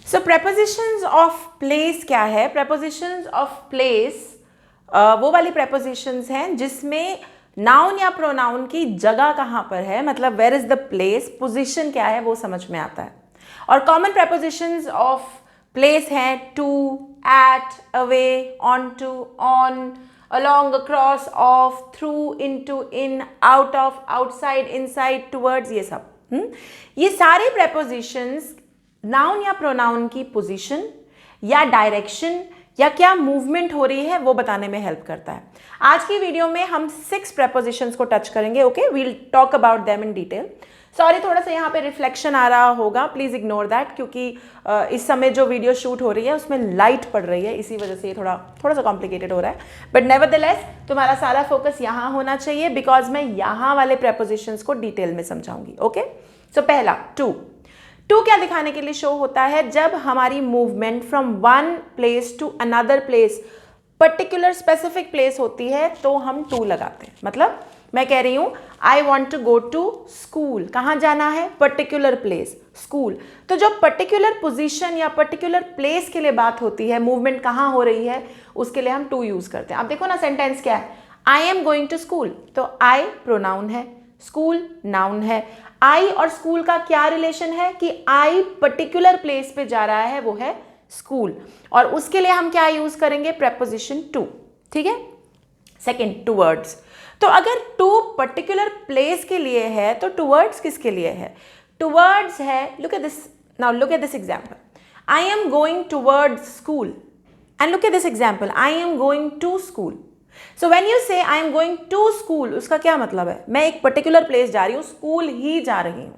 So prepositions of place क्या है? prepositions of place वो वाली prepositions हैं जिसमें नाउन या प्रोनाउन की जगह कहाँ पर है, मतलब where is the place, position क्या है वो समझ में आता है। और कॉमन prepositions ऑफ प्लेस हैं to, at, away, on to, on, along, across, off, through, into, in, out of, outside, inside, towards, ये सब। ये सारे prepositions नाउन या प्रोनाउन की पोजीशन या डायरेक्शन या क्या मूवमेंट हो रही है वो बताने में हेल्प करता है। आज की वीडियो में हम 6 prepositions को टच करेंगे। Okay, we'll talk about them in detail. Sorry, थोड़ा सा यहाँ पे रिफ्लेक्शन आ रहा होगा, प्लीज इग्नोर दैट, क्योंकि इस समय जो वीडियो शूट हो रही है उसमें लाइट पड़ रही है, इसी वजह से ये थोड़ा सा कॉम्प्लिकेटेड हो रहा है। बट नेवरदलेस तुम्हारा सारा फोकस यहाँ होना चाहिए, बिकॉज मैं यहाँ वाले prepositions को डिटेल में समझाऊंगी। ओके, सो पहला टू क्या दिखाने के लिए शो होता है? जब हमारी movement from one place to another place, particular specific place होती है तो हम टू लगाते हैं। मतलब मैं कह रही हूं I want to go to school, कहां जाना है? Particular place, school. तो जो पर्टिकुलर पोजीशन या पर्टिकुलर प्लेस के लिए बात होती है, मूवमेंट कहां हो रही है, उसके लिए हम टू यूज करते हैं। अब देखो ना, सेंटेंस क्या है? I am going to school, तो आई प्रोनाउन है, स्कूल नाउन है। आई और स्कूल का क्या रिलेशन है कि आई पर्टिकुलर प्लेस पे जा रहा है, वो है स्कूल, और उसके लिए हम क्या यूज करेंगे? preposition to. ठीक है। Second, towards. तो अगर टू पर्टिकुलर प्लेस के लिए है तो टूवर्ड्स किसके लिए है? टूवर्ड्स है, look at this, now look at this example, I am going towards school, and look at this example, I am going to school. So when you say I am going to school, उसका क्या मतलब है? मैं एक particular place जा रही हूँ, school ही जा रही हूँ।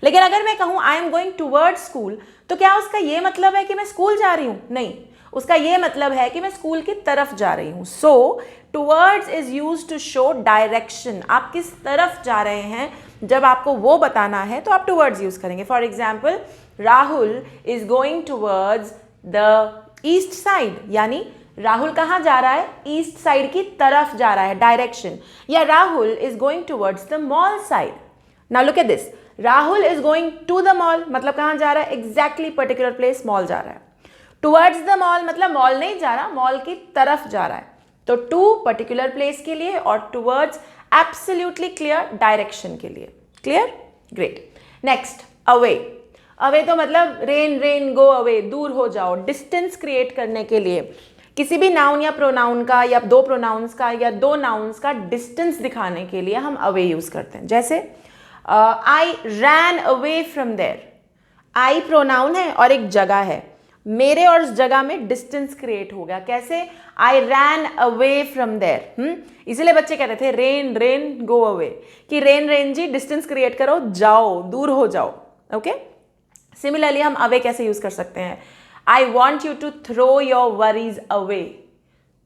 लेकिन अगर मैं कहूँ आई एम गोइंग टूवर्ड्स स्कूल, तो क्या उसका ये मतलब है कि मैं स्कूल जा रही हूँ? नहीं, उसका ये मतलब है कि मैं स्कूल की तरफ जा रही हूँ। So towards is used to show direction, आप किस तरफ जा रहे हैं। जब आपको वो बताना है तो आप टूवर्ड्स यूज करेंगे। For example, Rahul is going towards the east side, यानी राहुल कहाँ जा रहा है? ईस्ट साइड की तरफ जा रहा है, डायरेक्शन। या Rahul is going towards the mall side. Now look at this, Rahul is going to the mall, मतलब कहाँ जा रहा है? एग्जैक्टली पर्टिकुलर प्लेस, मॉल जा रहा है। टूवर्ड्स द मॉल मतलब मॉल नहीं जा रहा, मॉल की तरफ जा रहा है। तो टू पर्टिकुलर प्लेस के लिए और टूवर्ड्स एब्सोल्युटली क्लियर डायरेक्शन के लिए। Clear? Great. Next, away. Away तो मतलब रेन गो अवे, दूर हो जाओ, डिस्टेंस क्रिएट करने के लिए किसी भी नाउन या प्रोनाउन का या दो प्रोनाउंस का या दो नाउन्स का डिस्टेंस दिखाने के लिए हम अवे यूज करते हैं। जैसे I ran away from there, I pronoun है और एक जगह है, मेरे और उस जगह में डिस्टेंस क्रिएट हो गया। कैसे? आई रैन अवे फ्रॉम देयर। इसीलिए बच्चे कहते थे रेन गो अवे, कि रेन जी डिस्टेंस क्रिएट करो, जाओ, दूर हो जाओ। ओके, सिमिलरली हम अवे कैसे यूज कर सकते हैं? I want you to throw your worries away.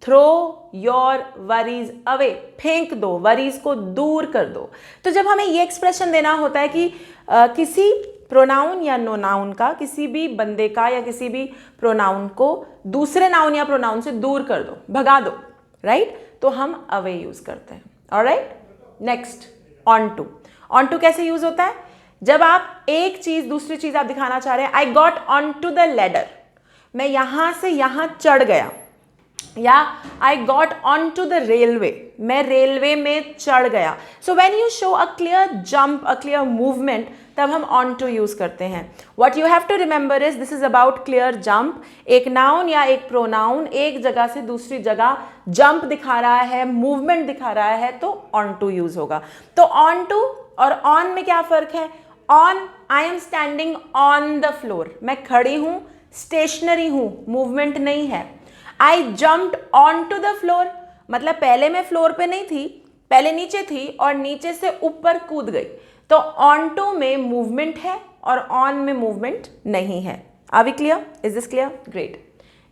Throw your worries away. फेंक दो, वरीज को दूर कर दो। तो जब हमें ये एक्सप्रेशन देना होता है कि किसी प्रोनाउन या नो नाउन का, किसी भी बंदे का या किसी भी प्रोनाउन को दूसरे नाउन या प्रोनाउन से दूर कर दो, भगा दो, राइट? तो हम अवे यूज करते हैं। Alright, next, on to. On to कैसे यूज होता है? जब आप एक चीज दूसरी चीज आप दिखाना चाह रहे हैं, I got on to the ladder, मैं यहां से यहां चढ़ गया, या I got on to the railway, मैं रेलवे में चढ़ गया। So when you show a clear jump, a clear movement, तब हम ऑन टू यूज करते हैं। What you have to remember is this is about clear jump. एक noun या एक प्रोनाउन एक जगह से दूसरी जगह जंप दिखा रहा है, मूवमेंट दिखा रहा है, तो ऑन टू यूज होगा। तो ऑन टू और ऑन में क्या फर्क है? On, I am standing on the floor, मैं खड़ी हूं, स्टेशनरी हूं, मूवमेंट नहीं है। I jumped on to the floor, मतलब पहले मैं फ्लोर पे नहीं थी, पहले नीचे थी और नीचे से ऊपर कूद गई। तो ऑन टू में मूवमेंट है और ऑन में मूवमेंट नहीं है। Are we clear? Is this clear? Great.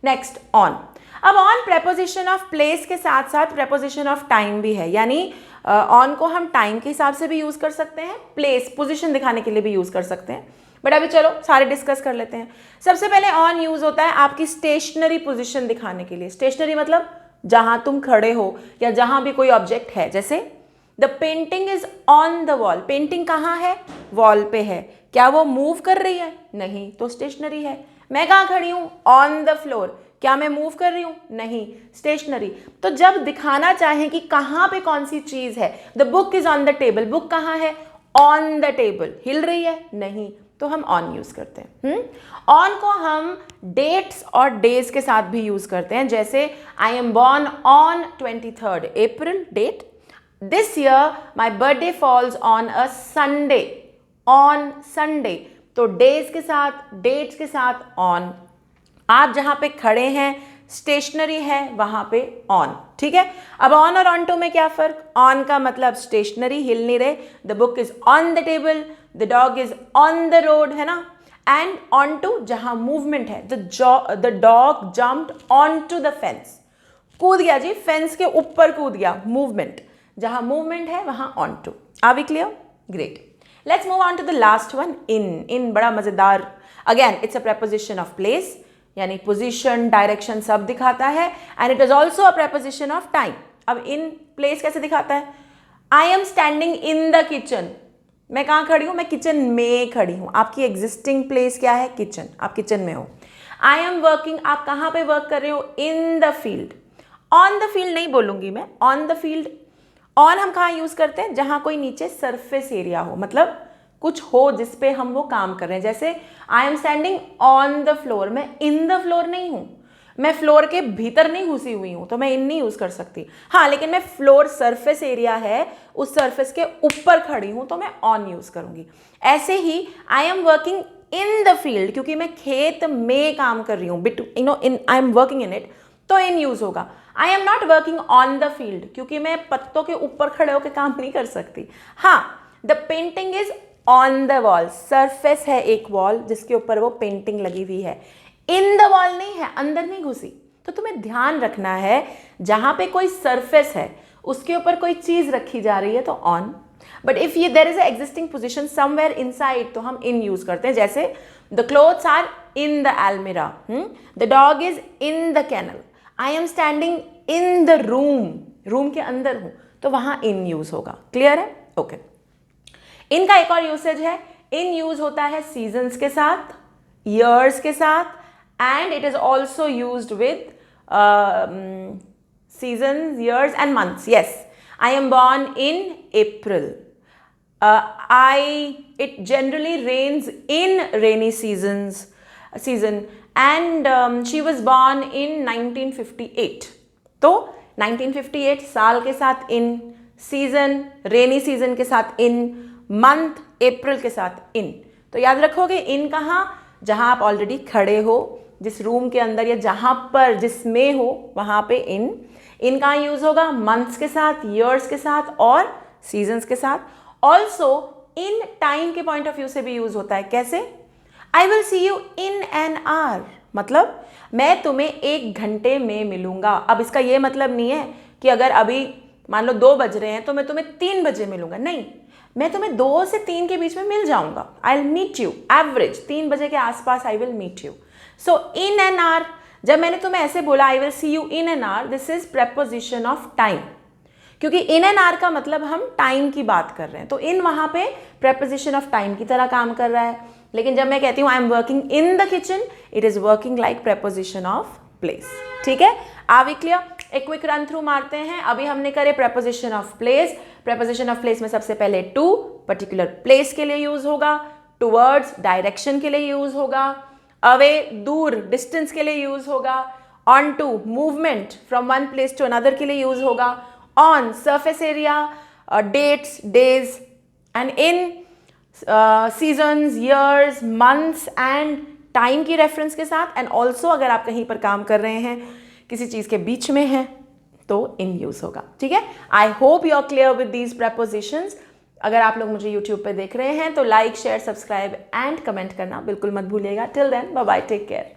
Next, on. अब ऑन प्रेपोजिशन ऑफ प्लेस के साथ साथ प्रेपोजिशन ऑफ टाइम भी है, यानी ऑन को हम टाइम के हिसाब से भी यूज कर सकते हैं, प्लेस पोजिशन दिखाने के लिए भी यूज कर सकते हैं। बट अभी चलो सारे डिस्कस कर लेते हैं। सबसे पहले ऑन यूज होता है आपकी स्टेशनरी पोजीशन दिखाने के लिए। स्टेशनरी मतलब जहां तुम खड़े हो या जहां भी कोई ऑब्जेक्ट है। जैसे the painting is on the wall, painting कहाँ है? वॉल पे है। क्या वो मूव कर रही है? नहीं, तो स्टेशनरी है। मैं कहाँ खड़ी हूँ? On the floor. क्या मैं मूव कर रही हूँ? नहीं, स्टेशनरी। तो जब दिखाना चाहें कि कहाँ पे कौन सी चीज है, the book is on the table, book कहाँ है? On the table. हिल रही है? नहीं, तो हम ऑन यूज करते हैं। ऑन को हम डेट्स और डेज के साथ भी यूज करते हैं, जैसे I am born on 23rd April, date. This year my birthday falls on a Sunday, on Sunday. तो डेज के साथ, डेट्स के साथ ऑन। आप जहां पे खड़े हैं, स्टेशनरी है, वहां पे ऑन। ठीक है, अब ऑन और ऑन टू में क्या फर्क? ऑन का मतलब स्टेशनरी, हिल नहीं रहे, the book is on the table, the dog is on the road, है ना। एंड ऑन टू जहां मूवमेंट है, the dog jumped on to the fence, कूद गया जी, फेंस के ऊपर कूद गया, मूवमेंट। जहां मूवमेंट है वहां on to. Are we clear? Great. Let's move on to the last one, in. In बड़ा मजेदार, again it's a preposition of place, यानी पोजीशन, डायरेक्शन सब दिखाता है, and it is also a preposition of time. अब in place कैसे दिखाता है? I am standing in the kitchen, मैं कहाँ खड़ी हूँ? मैं किचन में खड़ी हूँ। आपकी एग्जिस्टिंग प्लेस क्या है? किचन, आप किचन में हो। आई एम वर्किंग, आप कहाँ पे वर्क कर रहे हो? इन the field. On the field नहीं बोलूंगी मैं, ऑन द फील्ड। ऑन हम कहाँ यूज करते हैं? जहां कोई नीचे सरफेस एरिया हो, मतलब कुछ हो जिसपे हम वो काम कर रहे हैं। जैसे I am standing on the floor, मैं इन द फ्लोर नहीं हूं, मैं फ्लोर के भीतर नहीं घुसी हुई हूं, तो मैं इन नहीं यूज कर सकती। हाँ, लेकिन मैं फ्लोर सरफेस एरिया है, उस सरफेस के ऊपर खड़ी हूं, तो मैं ऑन यूज करूंगी। ऐसे ही I am working in the field, क्योंकि मैं खेत में काम कर रही हूँ, I am working in it, तो इन यूज होगा। I am not working on the field, क्योंकि मैं पत्तों के ऊपर खड़े होकर काम नहीं कर सकती। हाँ, the painting is on the wall, surface है एक वॉल जिसके ऊपर वो पेंटिंग लगी हुई है, इन द वॉल नहीं है, अंदर नहीं घुसी। तो तुम्हें ध्यान रखना है, जहां पे कोई सरफेस है उसके ऊपर कोई चीज रखी जा रही है तो ऑन, बट इफ ये there is a existing position somewhere inside, तो हम इन यूज करते हैं। जैसे the clothes are in the almirah, the dog is in the kennel, I am standing in the room, room के अंदर हूं, तो वहां इन यूज होगा। क्लियर है? ओके। इनका एक और यूसेज है, इन यूज होता है सीजन्स के साथ, ईयर्स के साथ, and it is also used with seasons, years and months. Yes, I am born in April. It generally rains in rainy season, and she was born in 1958. तो 1958 साल के साथ इन, सीजन रेनी सीजन के साथ इन, month अप्रैल के साथ इन। तो याद रखोगे इन कहाँ? जहां आप ऑलरेडी खड़े हो, जिस रूम के अंदर या जहां पर जिसमें हो वहां पे इन। इन कहाँ यूज होगा? मंथ्स के साथ, ईयर्स के साथ और सीजन्स के साथ। ऑल्सो इन टाइम के पॉइंट ऑफ व्यू से भी यूज होता है। कैसे? आई will see you in an our, मतलब मैं तुम्हें 1 घंटे में मिलूंगा। अब इसका ये मतलब नहीं है कि अगर अभी मान लो 2 बज रहे हैं तो मैं तुम्हें 3 बजे मिलूंगा, नहीं, मैं तुम्हें 2 से 3 के बीच में मिल जाऊंगा। I will meet you average 3 बजे के आसपास, I will meet you. So in an hour, जब मैंने तुम्हें ऐसे बोला I will see you in an hour, this is preposition of time, क्योंकि इन एन आवर का मतलब हम टाइम की बात कर रहे हैं, तो इन वहां पे प्रेपोजिशन ऑफ टाइम की तरह काम कर रहा है। लेकिन जब मैं कहती हूँ I am working in the kitchen, it is working like preposition of place. ठीक है, आर वी क्लियर? एक क्विक रन थ्रू मारते हैं। अभी हमने करे preposition of place. Preposition of place में सबसे पहले टू, पर्टिकुलर प्लेस के लिए यूज होगा, टुवर्ड्स डायरेक्शन के लिए यूज होगा, अवे दूर डिस्टेंस के लिए यूज होगा, on to movement from one place to another के लिए यूज होगा, on surface area, dates, days, and in seasons, years, months and time की रेफरेंस के साथ। एंड ऑल्सो अगर आप कहीं पर काम कर रहे हैं, किसी चीज के बीच में है, तो इन यूज होगा। ठीक है, I hope you are clear with these prepositions. अगर आप लोग मुझे यूट्यूब पे देख रहे हैं तो like, share, subscribe and comment करना बिल्कुल मत भूलिएगा। Till then, bye bye, take care.